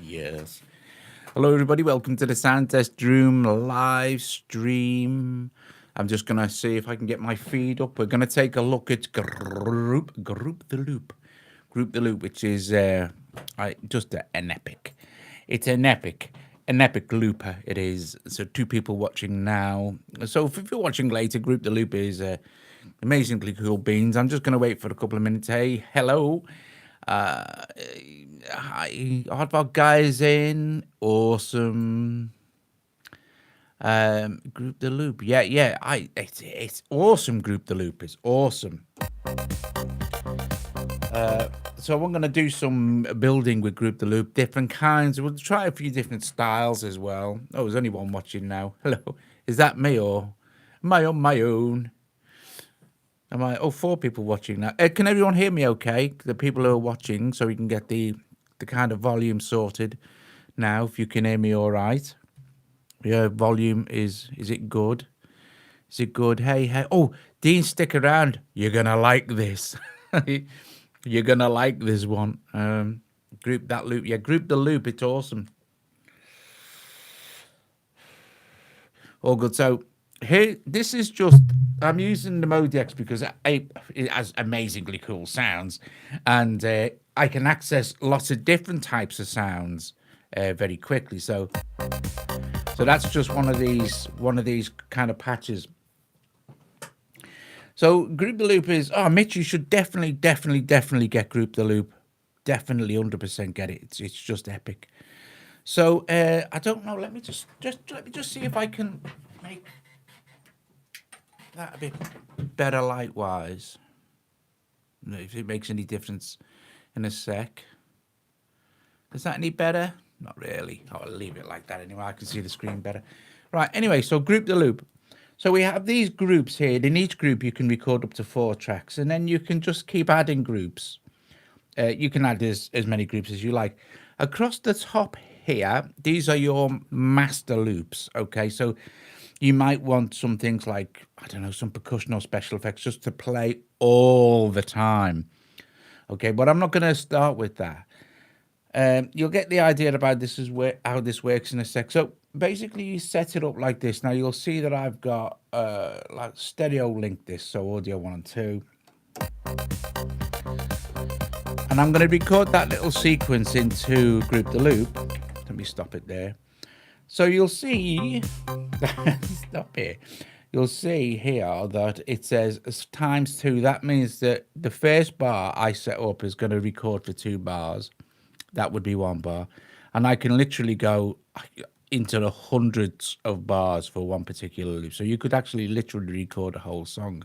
Yes. Hello, everybody. Welcome to the Sound Test Room live stream. I'm just going to see if I can get my feed up. We're going to take a look at Group the Loop. Group the Loop, which is just an epic. It's an epic looper. It is. So two people watching now. So if you're watching later, Group the Loop is amazingly cool beans. I'm just going to wait for a couple of minutes. Hey, hello. Hi, Hardball guys in. Awesome. Group the Loop. Yeah. It's awesome. Group the Loop is awesome. So I'm going to do some building with Group the Loop, different kinds. We'll try a few different styles as well. Oh, there's only one watching now. Hello. Is that me or am I on my own? Am I? Oh, four people watching now. Can everyone hear me okay? The people who are watching, so we can get the kind of volume sorted now. If you can hear me all right. Yeah, volume is it good? Is it good? Hey. Oh, Dean, stick around. You're going to like this. You're going to like this one. Group that loop. Yeah, Group the Loop. It's awesome. All good. So here, this is just, I'm using the Melodic because it has amazingly cool sounds, and I can access lots of different types of sounds very quickly. So that's just one of these kind of patches. So Group the Loop is, Mitch, you should definitely get Group the Loop. Definitely 100% get it. It's just epic. So I don't know. Let me just see if I can make that a bit better light wise. If it makes any difference in a sec. Is that any better? Not really. I'll leave it like that anyway. I can see the screen better. Right. Anyway, so Group the Loop. So we have these groups here. In each group, you can record up to 4 tracks, and then you can just keep adding groups. You can add as many groups as you like. Across the top here, these are your master loops. Okay, so you might want some things like, I don't know, some percussion or special effects just to play all the time. Okay, but I'm not going to start with that. You'll get the idea about this is how this works in a sec. So basically, you set it up like this. Now you'll see that I've got like stereo link this, so audio 1 and 2. And I'm going to record that little sequence into Group the Loop. Let me stop it there. So you'll see, stop here. You'll see here that it says ×2. That means that the first bar I set up is going to record for 2 bars. That would be 1 bar. And I can literally go into the hundreds of bars for one particular loop. So you could actually literally record a whole song.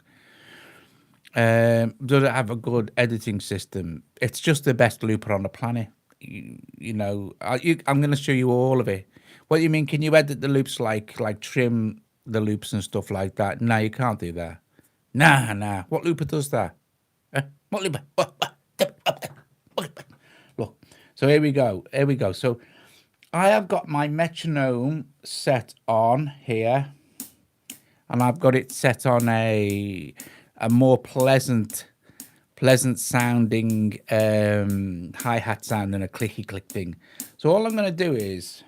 Does it have a good editing system? It's just the best looper on the planet. You know, I'm going to show you all of it. What do you mean? Can you edit the loops like trim the loops and stuff like that? No, you can't do that. Nah. What looper does that? What looper? Look. So here we go. So I have got my metronome set on here, and I've got it set on a more pleasant sounding hi-hat sound than a clicky click thing. So all I'm going to do is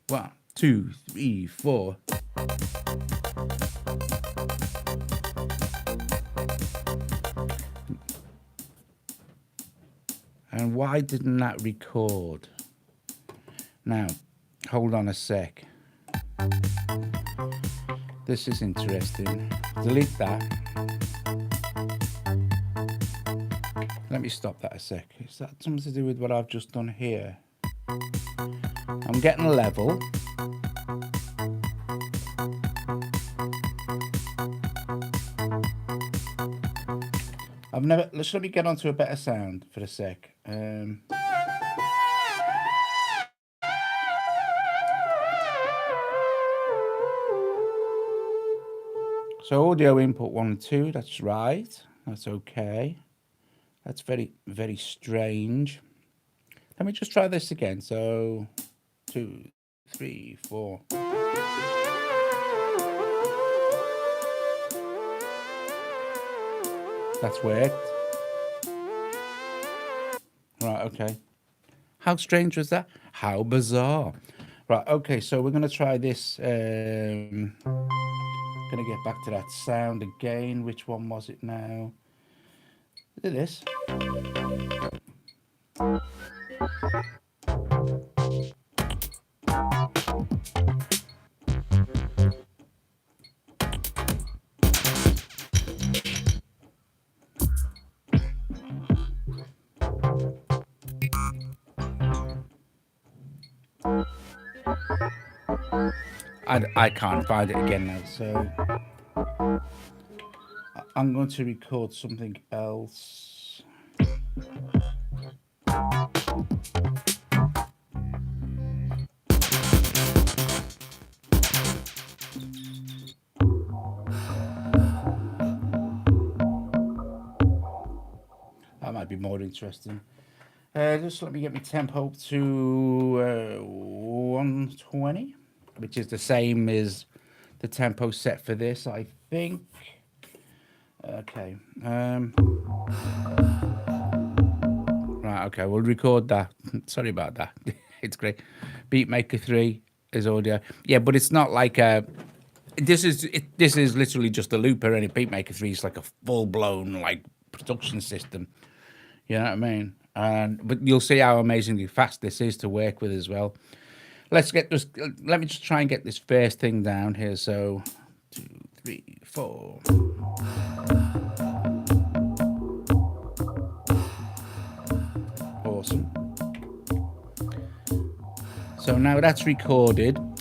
1, 2, 3, 4. And why didn't that record? Now, hold on a sec. This is interesting. Delete that. Let me stop that a sec. Is that something to do with what I've just done here? I'm getting a level. Let's let me get onto a better sound for a sec. So audio input 1 and 2, that's right. That's okay. That's very, very strange. Let me just try this again. So 2, 3, 4. That's worked. Right, okay. How strange was that? How bizarre. Right, okay, so we're going to try this. Going to get back to that sound again. Which one was it now? Look at this. I can't find it again now, so I'm going to record something else. That might be more interesting. Just let me get my tempo up to 120, which is the same as the tempo set for this, I think. Okay. Right, okay, we'll record that. Sorry about that. It's great. Beatmaker 3 is audio. Yeah, but it's not like a... This is literally just a looper, and Beatmaker 3 is like a full-blown, like, production system. You know what I mean? But you'll see how amazingly fast this is to work with as well. Let's get this. Let me just try and get this first thing down here. So, 2, 3, 4. Awesome. So now that's recorded. I'm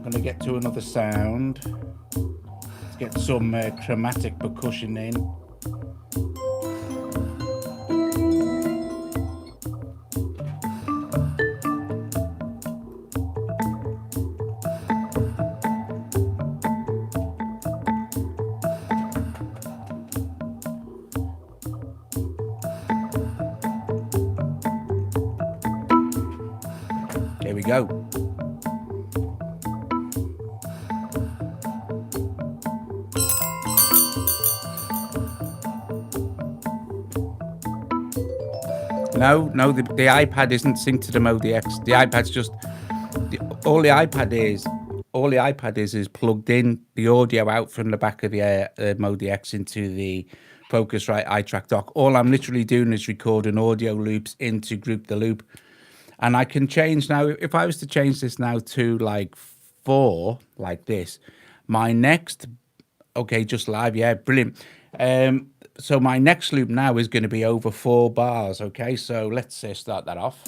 going to get to another sound. Let's get some chromatic percussion in. There we go. No, the iPad isn't synced to the Melodic. The iPad's just all the iPad is plugged in the audio out from the back of the Melodic into the Focusrite iTrack dock. All I'm literally doing is recording audio loops into Group the Loop. And I can change now, if I was to change this now to like 4, like this, my next, okay, just live, yeah, brilliant. So my next loop now is going to be over 4 bars, okay? So let's start that off.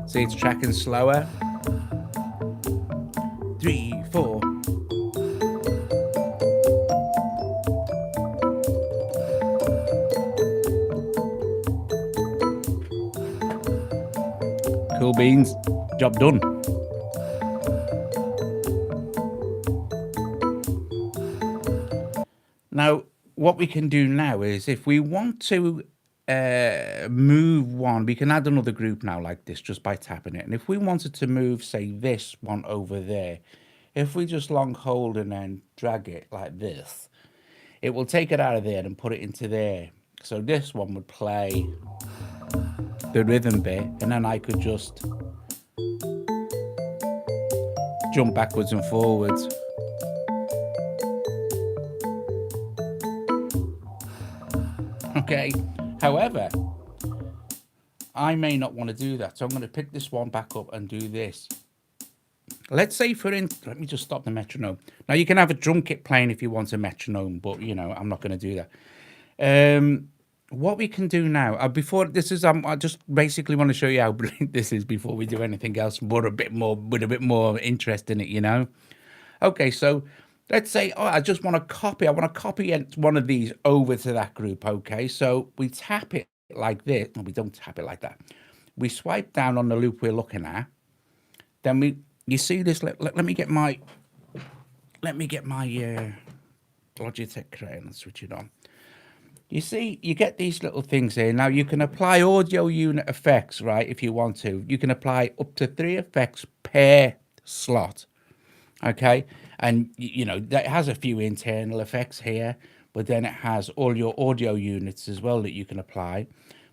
See, it's tracking slower. 3, 4. Cool beans, job done. Now, what we can do now is if we want to move one, we can add another group now like this just by tapping it. And if we wanted to move, say, this one over there, if we just long hold and then drag it like this, it will take it out of there and put it into there. So this one would play the rhythm bit, and then I could just jump backwards and forwards. Okay, however, I may not want to do that, so I'm going to pick this one back up and do this. Let's say let me just stop the metronome. Now you can have a drum kit playing if you want a metronome, but you know, I'm not going to do that. What we can do now, before this is, I just basically want to show you how brilliant this is before we do anything else, but with a bit more interest in it, you know. Okay, so let's say, I just want to copy. I want to copy one of these over to that group. Okay, so we tap it like this. No, we don't tap it like that. We swipe down on the loop we're looking at. Then you see this. Let me get my Logitech Creator and switch it on. You see, you get these little things here. Now, you can apply audio unit effects, right, if you want to. You can apply up to 3 effects per slot, okay? And, you know, that has a few internal effects here. but then it has all your audio units as well that you can apply.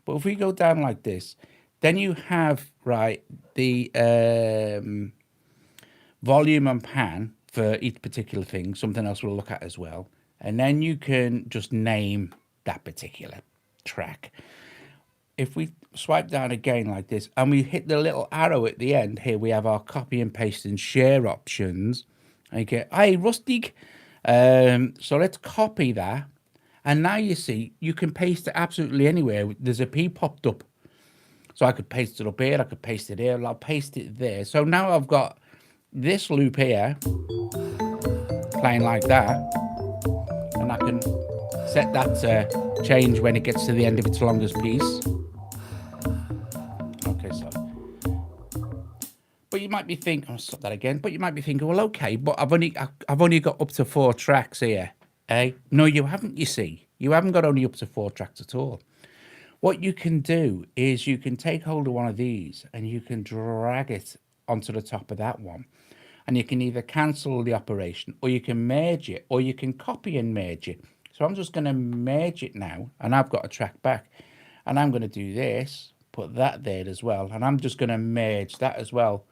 But if we go down like this, then you have, right, the volume and pan for each particular thing, something else we'll look at as well. And then you can just name that particular track. If we swipe down again like this and we hit the little arrow at the end, here we have our copy and paste and share options. Okay, hey, Rustic. So let's copy that. And now you see, you can paste it absolutely anywhere. There's a P popped up. So I could paste it up here, I could paste it here, I'll paste it there. So now I've got this loop here, playing like that. And I can set that to change when it gets to the end of its longest piece. Okay, so. But you might be thinking, I'll stop that again. But you might be thinking, well, okay, but I've only got up to 4 tracks here. Eh? No, you haven't, you see. You haven't got only up to 4 tracks at all. What you can do is you can take hold of one of these and you can drag it onto the top of that one. And you can either cancel the operation, or you can merge it, or you can copy and merge it. So I'm just going to merge it now, and I've got a track back. And I'm going to do this, put that there as well, and I'm just going to merge that as well.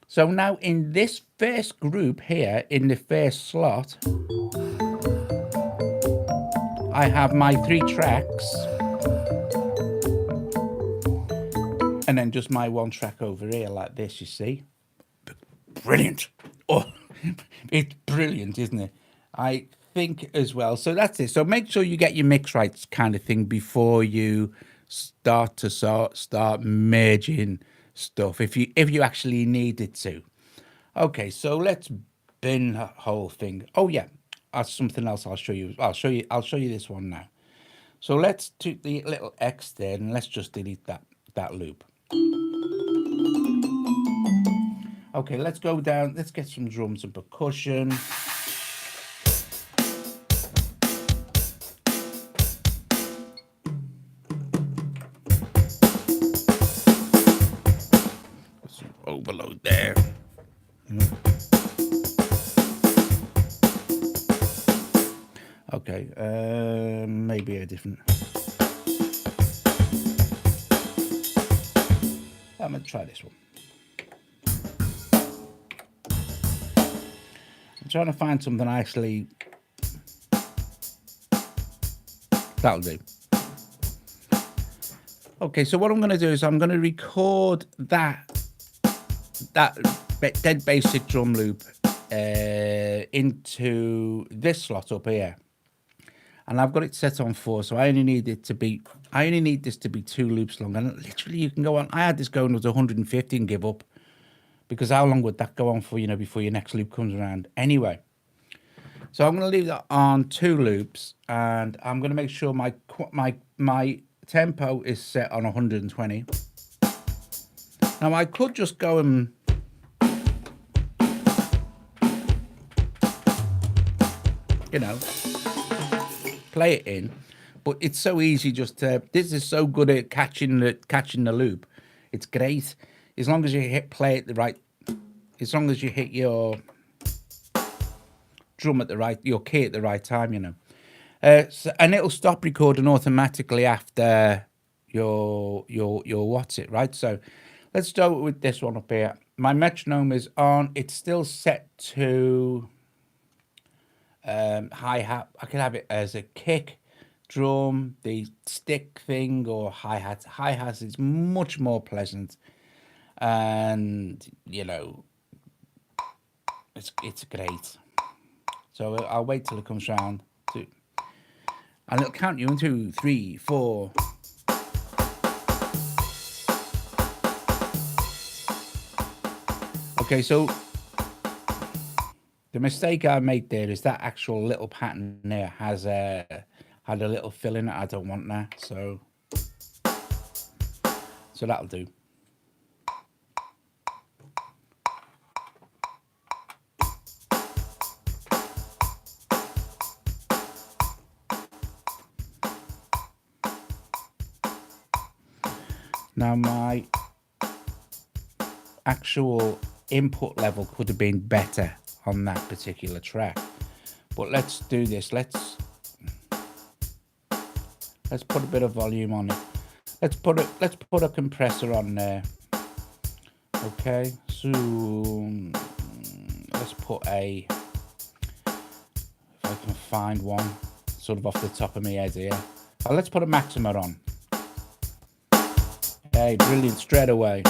So now in this first group here, in the first slot, I have my 3 tracks, and then just my 1 track over here like this, you see. Brilliant. Oh, it's brilliant, isn't it? I think as well. So that's it. So make sure you get your mix right kind of thing before you start merging stuff, if you actually needed to. Okay, so let's bin the whole thing. Oh yeah, that's something else I'll show you. I'll show you this one now. So let's take the little X there and let's just delete that loop. Okay, let's go down. Let's get some drums and percussion. Some overload there. Okay, maybe a different. I'm gonna try this one. I'm trying to find something actually that'll do. Okay, so what I'm going to do is I'm going to record that dead basic drum loop into this slot up here, and I've got it set on 4, so I only need this to be 2 loops long. And literally, you can go on. I had this going to 150 and give up. Because how long would that go on for, before your next loop comes around? Anyway, so I'm going to leave that on 2 loops, and I'm going to make sure my tempo is set on 120. Now I could just go and play it in, but it's so easy just to. This is so good at catching the loop. It's great. As long as you play it the right, as long as you hit your drum at the right, your key at the right time, and it'll stop recording automatically after your what's it, right? So let's start with this one up here. My metronome is on. It's still set to hi-hat. I can have it as a kick, drum, the stick thing, or hi-hat. Hi-hat is much more pleasant. And it's great. So I'll wait till it comes round to, and it'll count you 1, 2, 3, 4. Okay, so the mistake I made there is that actual little pattern there had a little fill in it. I don't want that, so that'll do. Now my actual input level could have been better on that particular track, but let's do this. Let's Let's put a bit of volume on it. Let's put a compressor on there. Okay, so let's put a, if I can find one, sort of off the top of my head here. Oh, let's put a maxima on. Hey, brilliant, straight away.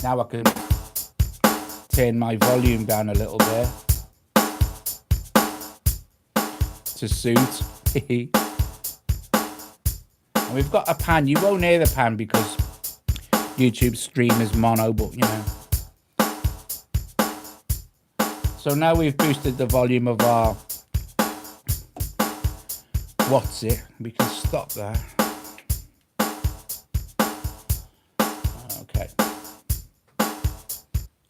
Now I can turn my volume down a little bit to suit. And we've got a pan. You won't hear the pan because YouTube stream is mono, but you know. So now we've boosted the volume of our what's it. We can stop there. Okay.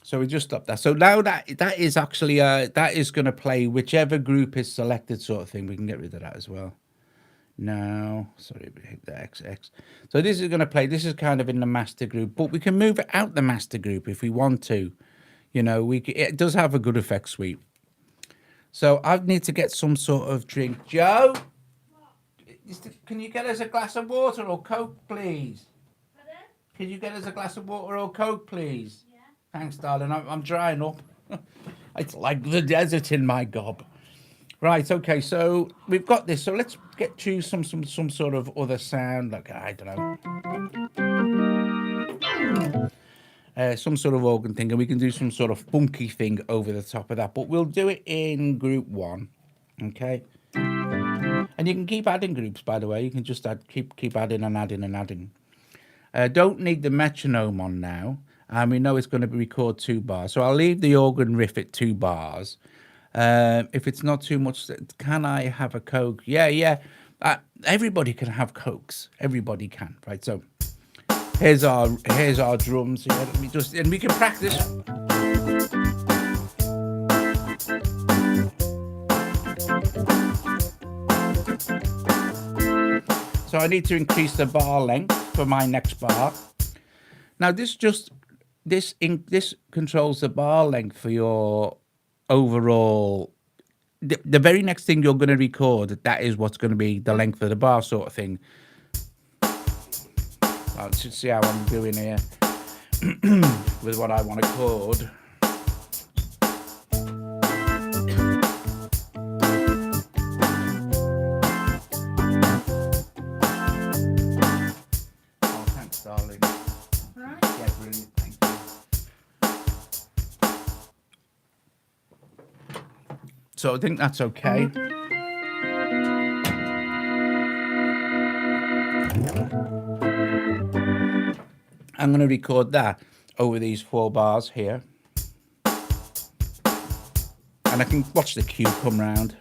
So we just stopped that. So now that is actually that is going to play whichever group is selected, sort of thing. We can get rid of that as well. No, sorry, we hit the XX. So this is going to play. This is kind of in the master group, but we can move it out the master group if we want to. You know, it does have a good effect suite. So I need to get some sort of drink. Joe, can you get us a glass of water or Coke, please? Pardon? Can you get us a glass of water or Coke, please? Yeah. Thanks, darling. I'm drying up. It's like the desert in my gob. Right, okay, so we've got this. So let's get to some sort of other sound, like, I don't know. Some sort of organ thing, and we can do some sort of funky thing over the top of that. But we'll do it in group 1, okay? And you can keep adding groups, by the way. You can just keep adding and adding and adding. Don't need the metronome on now. And we know it's going to record 2 bars. So I'll leave the organ riff at 2 bars. If it's not too much, can I have a Coke? Yeah. Everybody can have Cokes. Everybody can, right? So here's our drums here. Let me just, and we can practice. So I need to increase the bar length for my next bar. Now this controls the bar length for your overall. The very next thing you're going to record, that is what's going to be the length of the bar, sort of thing. Let's just see how I'm doing here with what I want to record. Oh, thanks, darling. Right. Yeah, brilliant. Thank you. So I think that's okay. I'm going to record that over these 4 bars here. And I can watch the cue come round.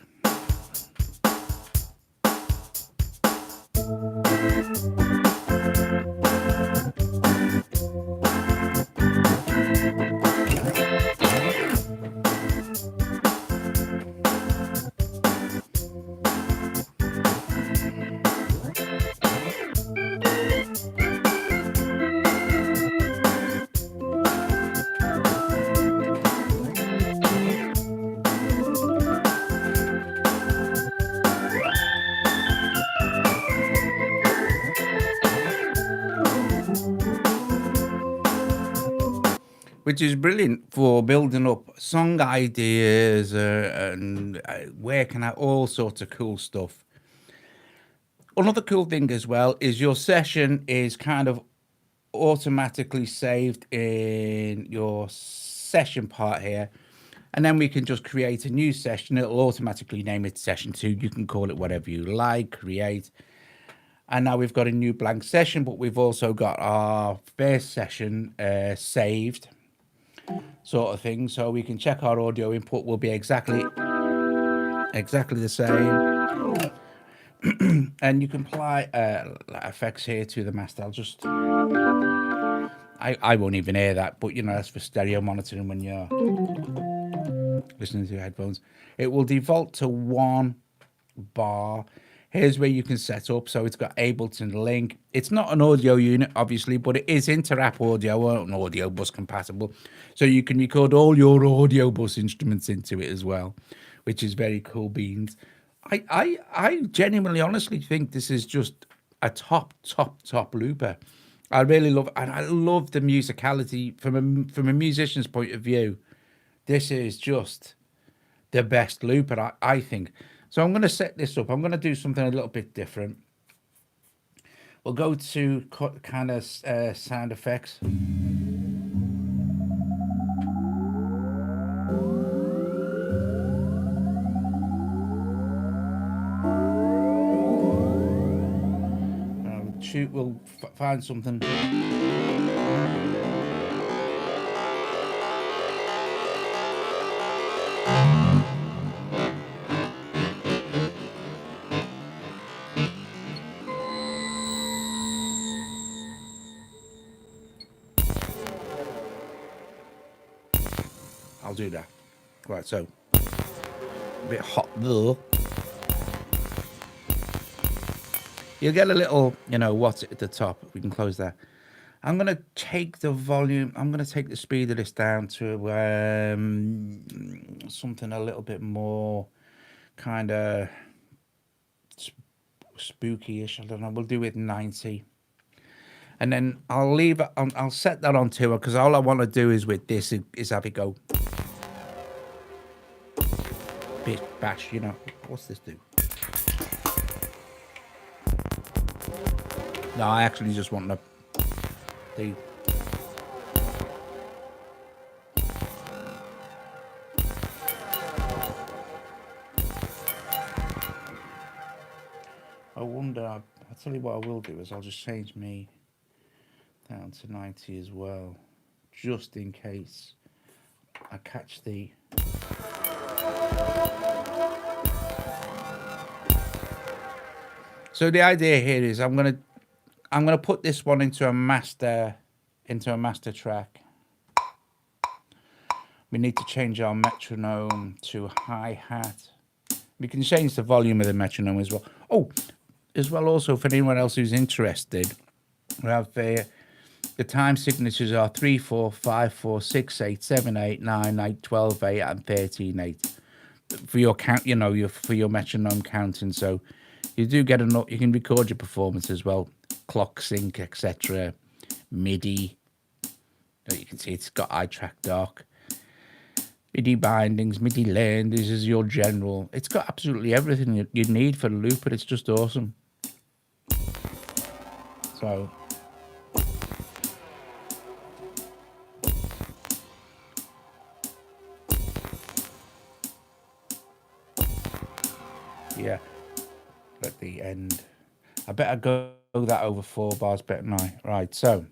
Which is brilliant for building up song ideas and working out all sorts of cool stuff. Another cool thing as well is your session is kind of automatically saved in your session part here. And then we can just create a new session. It'll automatically name it session 2. You can call it whatever you like, create. And now we've got a new blank session, but we've also got our first session saved, sort of thing. So we can check our audio input will be exactly the same. And you can apply effects here to the master. I'll just, I won't even hear that, but you know, that's for stereo monitoring when you're listening to your headphones. It will default to 1 bar. Here's where you can set up. So it's got Ableton Link. It's not an audio unit, obviously, but it is inter-app audio or an audio bus compatible. So you can record all your audio bus instruments into it as well, which is very cool beans. I genuinely, honestly think this is just a top looper. I really love, and I love the musicality from a musician's point of view. This is just the best looper, I think. So I'm going to set this up. I'm going to do something a little bit different. We'll go to kind of sound effects. We'll find something. I'll do that. Right, so a bit hot there. You'll get a little, what's at the top. We can close that. I'm going to take the volume. I'm going to take the speed of this down to something a little bit more kind of spooky-ish. I don't know. We'll do it 90. And then I'll leave it on. I'll set that on 2 because all I want to do is with this is have it go. Bish, bash, What's this do? No, I actually just want the I wonder, I'll tell you what I will do is I'll just change me down to 90 as well, just in case I catch the... So the idea here is I'm gonna put this one into a master track. We need to change our metronome to hi-hat. We can change the volume of the metronome as well. Oh, as well also for anyone else who's interested, we have the time signatures are 3, 4, 5, 4, 6, 8, 7, 8, 9, 8, 12, 8, and 13, 8 for your count. For your metronome counting. So you do get enough. You can record your performance as well. Clock sync, etc. MIDI. You can see it's got iTrack dock. MIDI bindings, MIDI lane. This is your general. It's got absolutely everything you need for a looper. It's just awesome. So yeah, at the end, I better go that over 4 bars better than I. Right, so.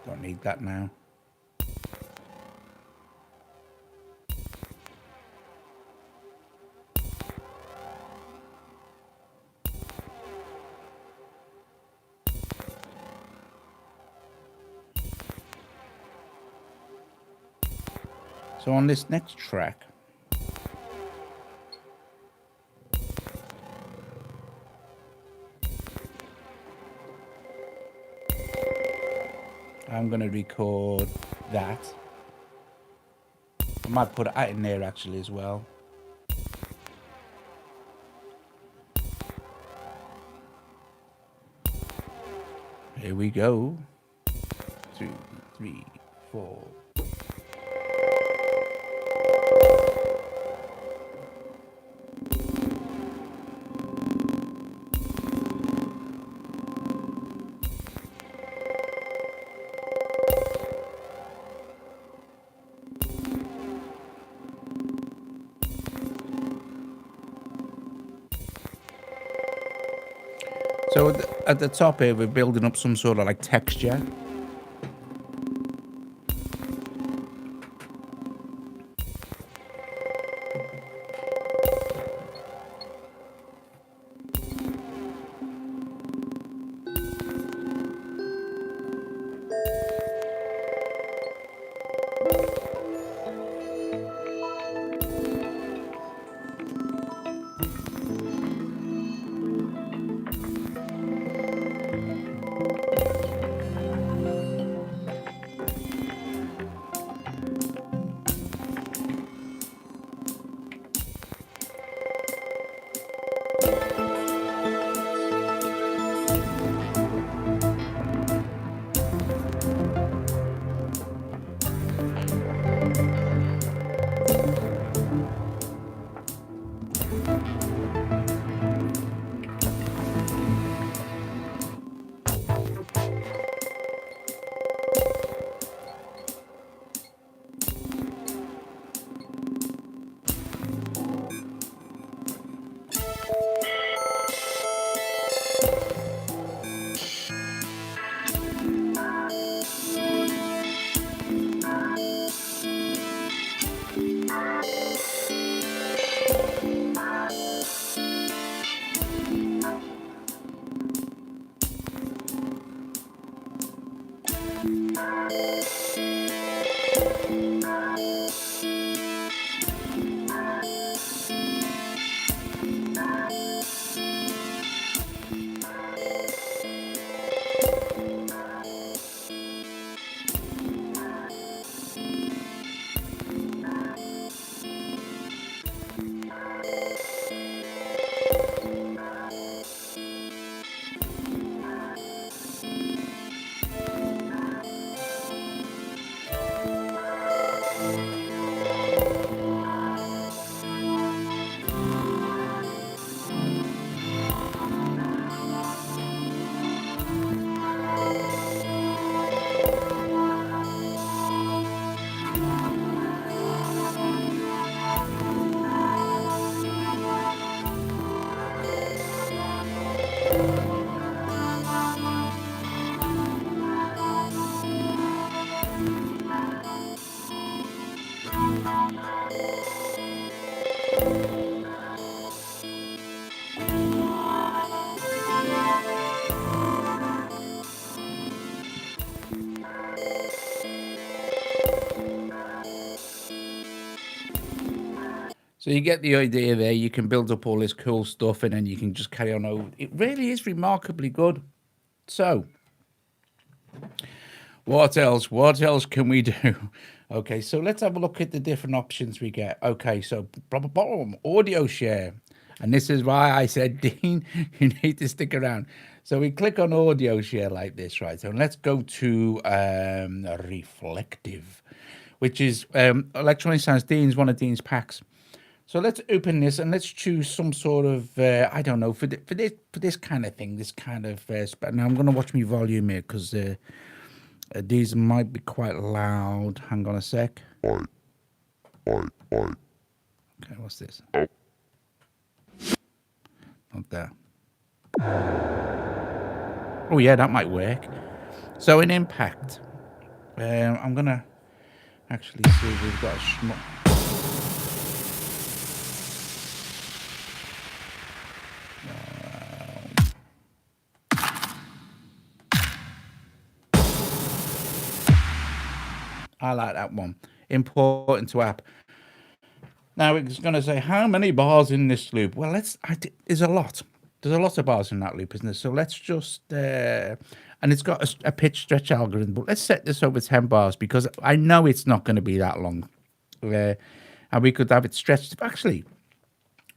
Don't need that now. So on this next track, I'm going to record that. I might put it in there actually as well. Here we go. 2, 3, 4. So at the top here, we're building up some sort of like texture. So you get the idea there. You can build up all this cool stuff and then you can just carry on over. It really is remarkably good. So, what else? What else can we do? Okay, so let's have a look at the different options we get. Okay, so audio share. And this is why I said, Dean, you need to stick around. So we click on audio share like this, right? So let's go to reflective, which is electronic sounds. Dean's one of Dean's packs. So let's open this and let's choose some sort of I don't know for this kind of thing, this kind of. Now I'm going to watch my volume here because these might be quite loud. Hang on a sec. Okay, what's this? Not there. Oh yeah, that might work. So in impact, I'm gonna actually see if we've got a I like that one. Import into app. Now it's going to say how many bars in this loop. Well, there's a lot. There's a lot of bars in that loop, isn't there? So let's just and it's got a pitch stretch algorithm. But let's set this over 10 bars because I know it's not going to be that long. And we could have it stretched. Actually,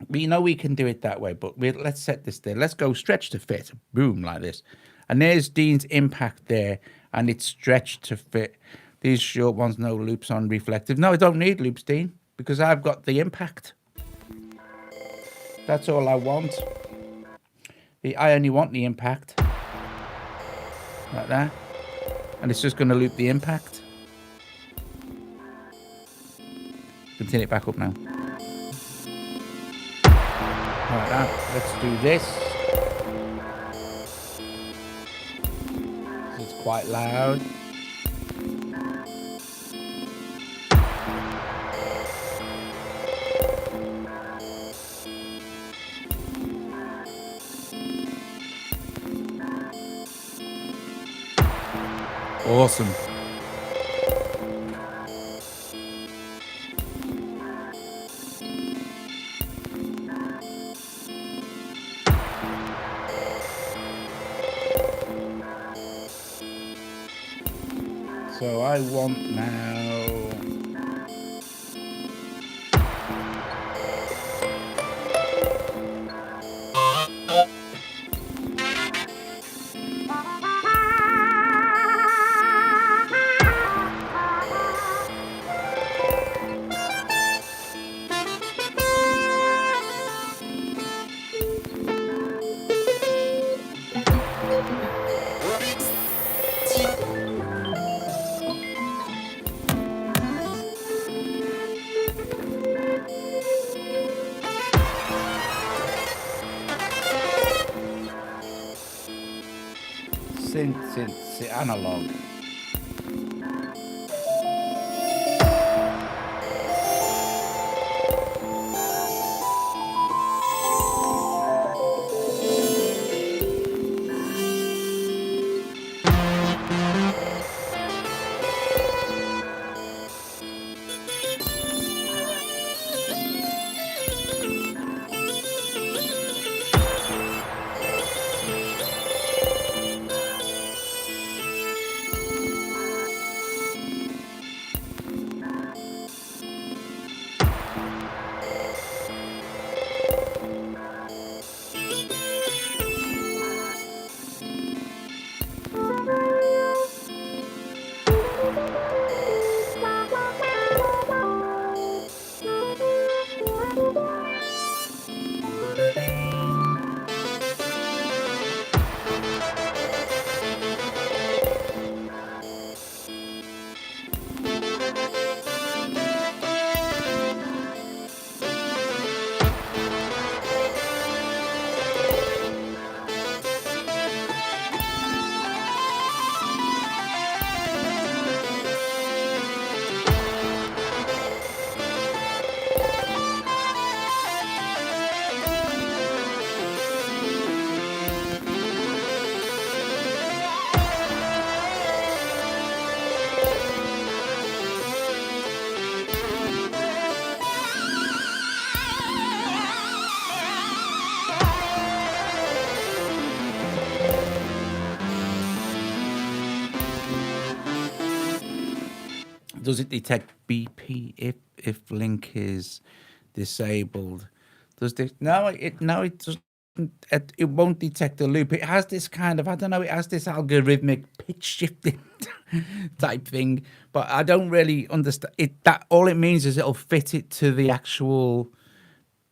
we know we can do it that way. But let's set this there. Let's go stretch to fit. Boom, like this. And there's Dean's impact there, and it's stretched to fit. These short ones, no loops on reflective. No, I don't need loops, Dean, because I've got the impact. That's all I want. I only want the impact. Like that. And it's just going to loop the impact. Continue it back up now. Like that. Let's do this. It's quite loud. Awesome. So I want now. Synth analog. Does it detect BP if link is disabled? Does this? No, it doesn't. It won't detect the loop. It has this kind of, I don't know, it has this algorithmic pitch shifting type thing, but I don't really understand it. That all it means is it'll fit it to the actual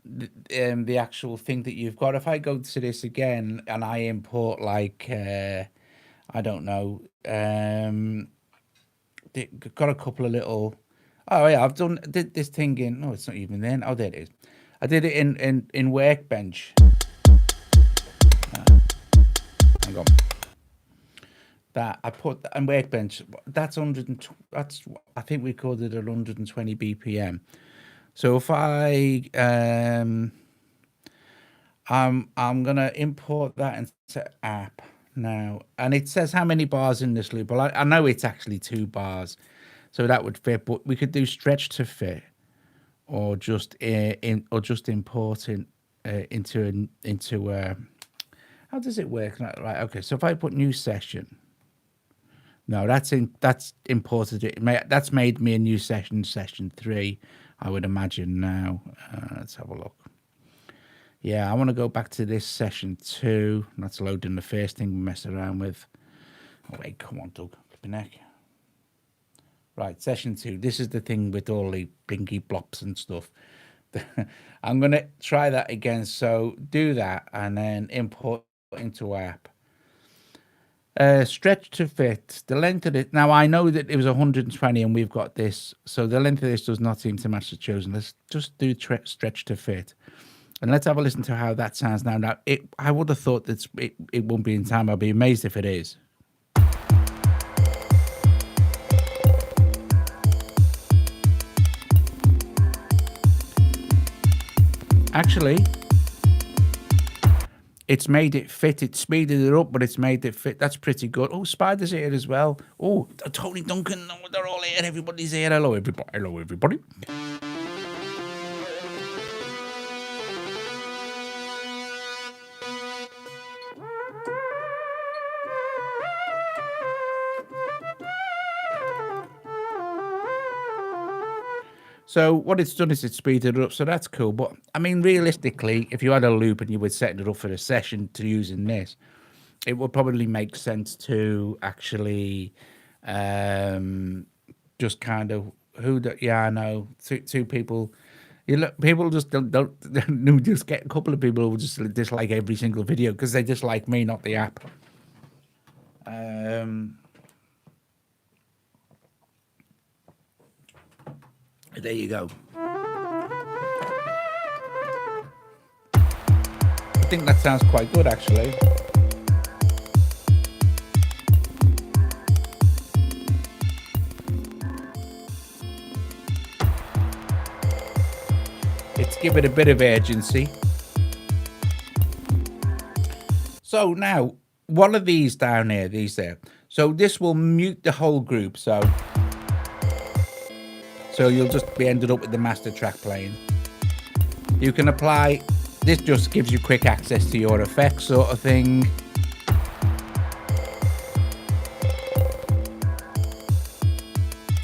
thing that you've got. If I go to this again and I import like I don't know, got a couple of little. Oh yeah, did this thing in. No, it's not even then. Oh, there it is. I did it in Workbench. Hang on. That I put on Workbench. That's 100. That's I think we called it 120 BPM. So if I'm gonna import that into app now, and it says how many bars in this loop. Well, I know it's actually 2 bars, so that would fit. But we could do stretch to fit, or just importing into. How does it work? Right. Okay. So if I put new session, no, that's imported it. That's made me a new session 3. I would imagine now. Let's have a look. Yeah, I want to go back to this session 2. That's loading the first thing we mess around with. Oh, wait, come on, Doug. Flipping neck. Right, session 2. This is the thing with all the blinky blops and stuff. I'm going to try that again. So do that and then import into app. Stretch to fit. The length of it. Now, I know that it was 120 and we've got this. So the length of this does not seem to match the chosen. Let's just do stretch to fit. And let's have a listen to how that sounds now. Now, I would have thought that it won't be in time. I'll be amazed if it is. Actually, it's made it fit. It speeded it up, but it's made it fit. That's pretty good. Oh, Spider's here as well. Oh, Tony Duncan. Oh, they're all here. Everybody's here. Hello, everybody. Hello, everybody. So what it's done is it's speeded it up, so that's cool. But I mean, realistically, if you had a loop and you were setting it up for a session to use in this, it would probably make sense to actually just kind of I know two people. You look, people just don't just get a couple of people who just dislike every single video because they dislike me, not the app. There you go. I think that sounds quite good, actually. It's given a bit of urgency. So now, one of these down here, these there. So this will mute the whole group, so you'll just be ended up with the master track playing. You can apply, this just gives you quick access to your effects sort of thing.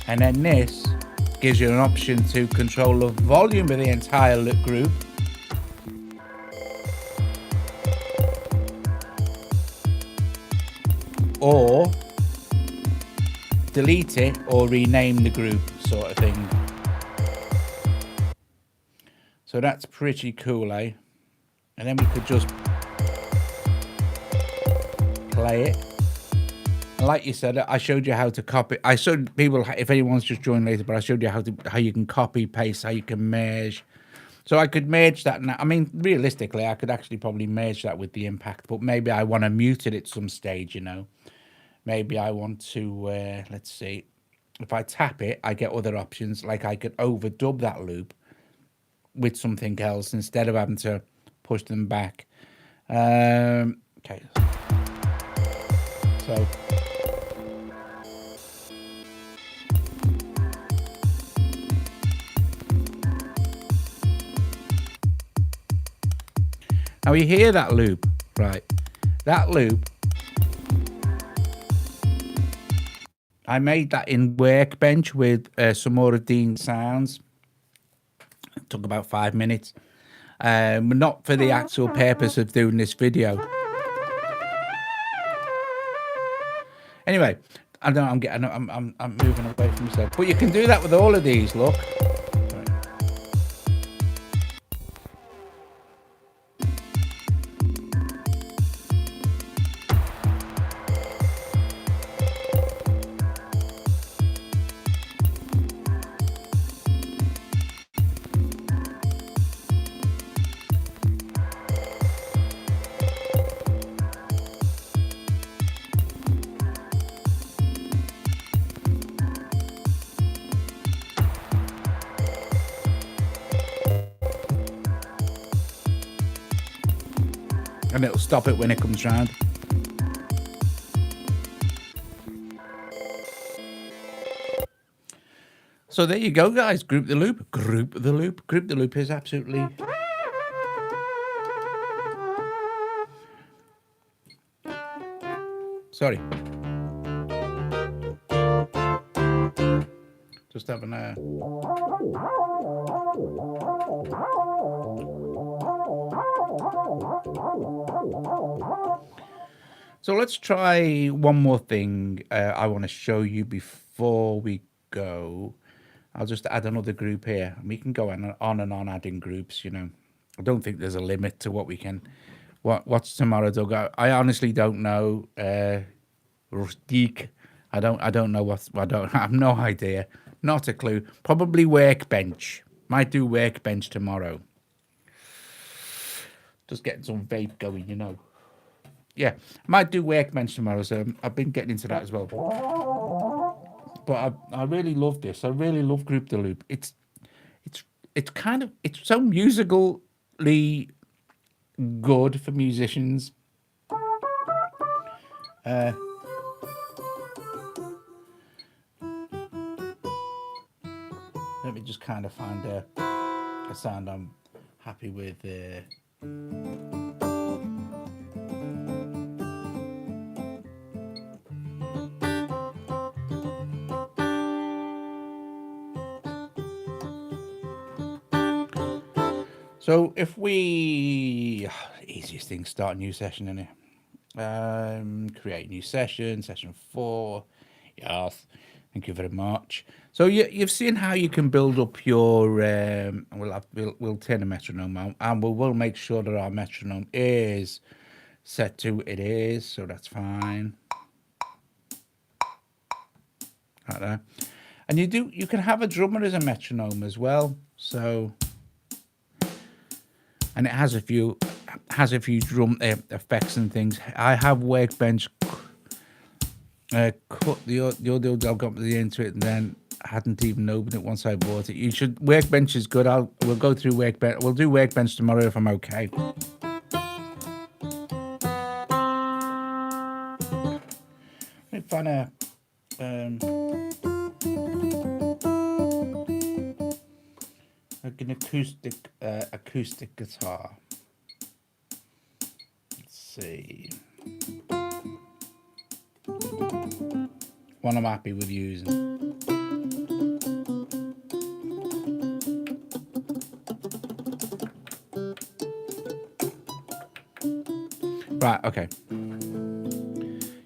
And then this gives you an option to control the volume of the entire group. Or delete it or rename the group sort of thing. So that's pretty cool, eh? And then we could just play it. And like you said, I showed you how to copy. I showed people, if anyone's just joined later, but I showed you how you can copy, paste, how you can merge. So I could merge that now. I mean, realistically, I could actually probably merge that with the impact, but maybe I want to mute it at some stage, you know. Maybe I want to, let's see. If I tap it, I get other options. Like I could overdub that loop with something else instead of having to push them back. Okay. So. Now you hear that loop, right? That loop. I made that in Workbench with some Dean sounds. It took about 5 minutes, but not for the actual purpose of doing this video. Anyway, I know I'm moving away from myself, but you can do that with all of these. Look. And it'll stop it when it comes round. So there you go, guys. Group the loop. Group the loop. Group the loop is absolutely... Sorry. Just having a... So let's try one more thing I want to show you before we go. I'll just add another group here. And we can go on and on adding groups, you know. I don't think there's a limit to what we can... What's tomorrow, Doug? I honestly don't know. Rustique. I don't know what... I have no idea. Not a clue. Probably Workbench. Might do Workbench tomorrow. Just getting some vape going, you know. Yeah, might do Workbench tomorrow, so I've been getting into that as well. But I really love this. I really love Group the Loop. It's so musically good for musicians. Let me just kind of find a sound I'm happy with. So if we, easiest thing, start a new session in it. Create new session 4. Yes, thank you very much. So you've seen how you can build up your. We'll turn the metronome on, and we'll make sure that our metronome is set to it is. So that's fine. Like that. And you can have a drummer as a metronome as well. So. And it has a few drum effects and things. I have Workbench cut the audio dog up into it, and then hadn't even opened it once I bought it. You should. Workbench is good. We'll go through Workbench. We'll do Workbench tomorrow if I'm okay. Let me find a an acoustic guitar. Let's see. One I'm happy with using. Right, okay.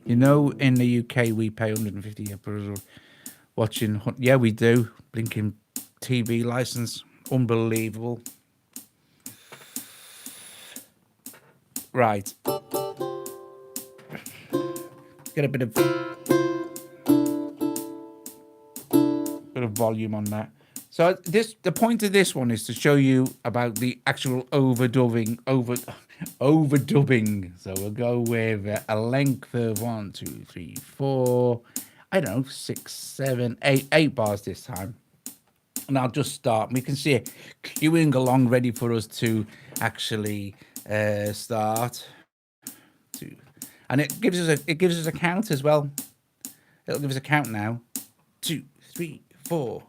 You know, in the UK we pay 150 for watching. Yeah, we do. Blinking TV license. Unbelievable. Right. Get a bit of volume on that. So the point of this one is to show you about the actual overdubbing. So we'll go with a length of 1, 2, 3, 4. I don't know, 6, 7, 8 bars this time. And I'll just start. We can see it queuing along, ready for us to actually start. And it gives us a count as well. It'll give us a count now. 2, 3, 4.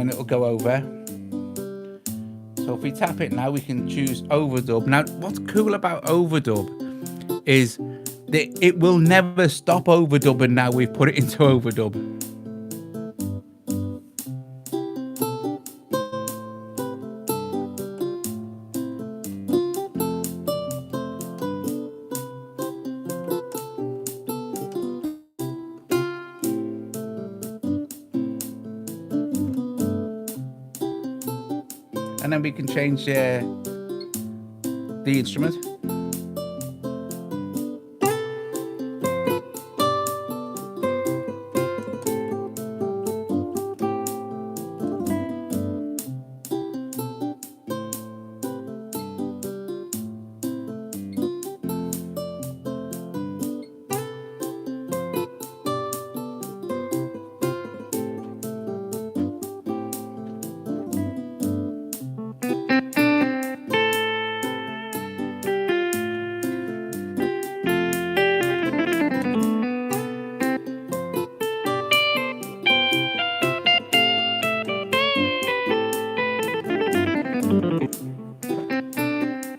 then it'll go over. So if we tap it now, we can choose overdub. Now, what's cool about overdub is that it will never stop overdubbing now we've put it into overdub. And then we can change the instrument.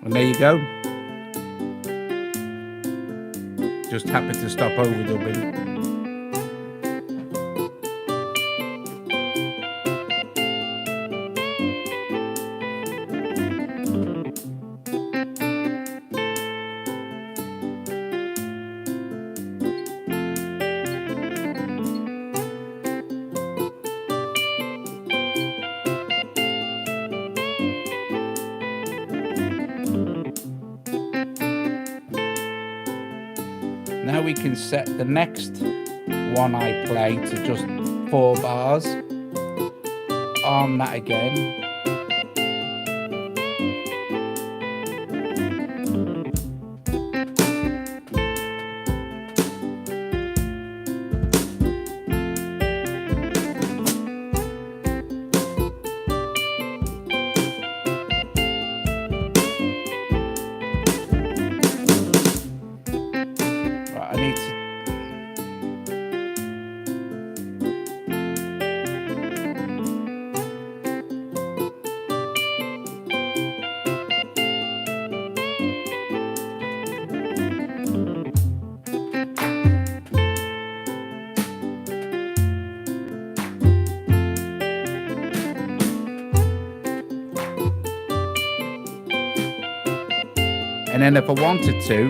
And there you go. Just tap it to stop overdubbing. Now we can set the next one I play to just 4 bars. Arm that again. I need to... And then if I wanted to,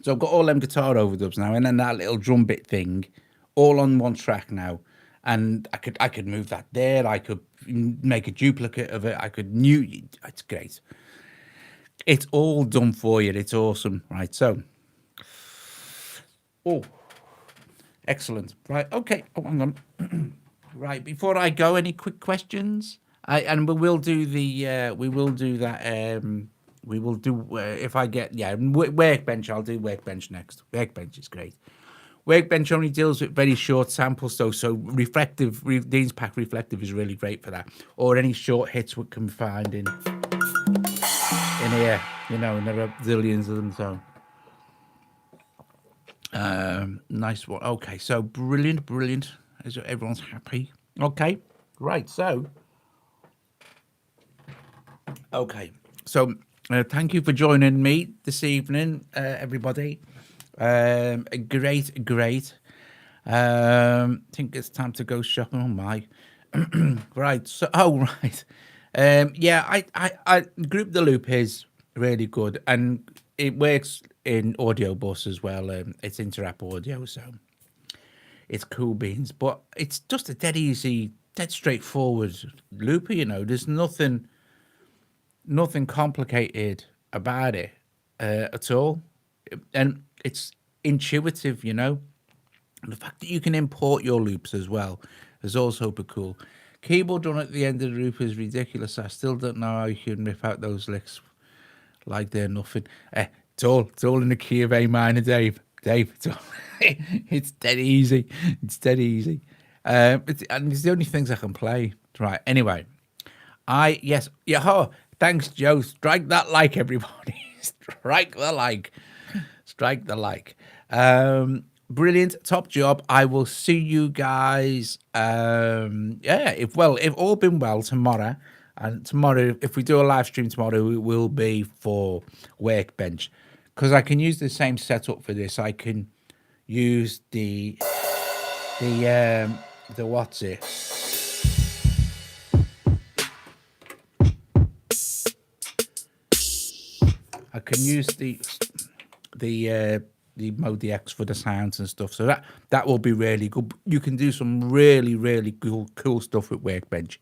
so I've got all them guitar overdubs now, and then that little drum bit thing, all on one track now. And I could move that there. I could make a duplicate of it. I could it's great. It's all done for you. It's awesome, right? So, excellent, right? Okay. Oh, hang on. Right, before I go, any quick questions? And we will do that. We will do if I get workbench. I'll do workbench next. Workbench is great. Workbench only deals with very short samples, so reflective. Dean's Pack reflective is really great for that, or any short hits we can find in here. You know, and there are zillions of them. So nice one. Okay, so brilliant. Is everyone's happy? Okay, right. So okay, so thank you for joining me this evening, everybody. Great. Think it's time to go shopping. Oh my. Right. So, right. I Group the Loop is really good, and it works in audio bus as well. It's Interapp audio, so it's cool beans. But it's just a dead easy, dead straightforward looper. You know, there's nothing complicated about it at all, and it's intuitive, you know. And the fact that you can import your loops as well is also super cool. Keyboard done at the end of the loop is ridiculous. I still don't know how you can rip out those licks like they're nothing. It's all in the key of A minor, Dave. It's all It's dead easy. It's dead easy. And it's the only things I can play. Right. Anyway, yes. Yeah. Oh, thanks, Joe. Strike that like, everybody. Strike the like. Strike the like. Brilliant. Top job. I will see you guys. If all been well tomorrow. And tomorrow, if we do a live stream tomorrow, it will be for Workbench. Because I can use the same setup for this. I can use the what's it? I can use the Melodic for the sounds and stuff. So that will be really good. You can do some really cool stuff with Workbench.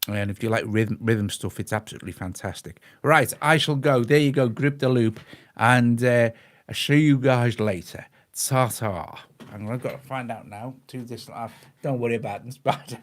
And if you like rhythm stuff, it's absolutely fantastic. Right, I shall go. There you go. Grip the loop, and I'll see you guys later. Ta-ta. And I've got to find out now. Do this. Don't worry about this, but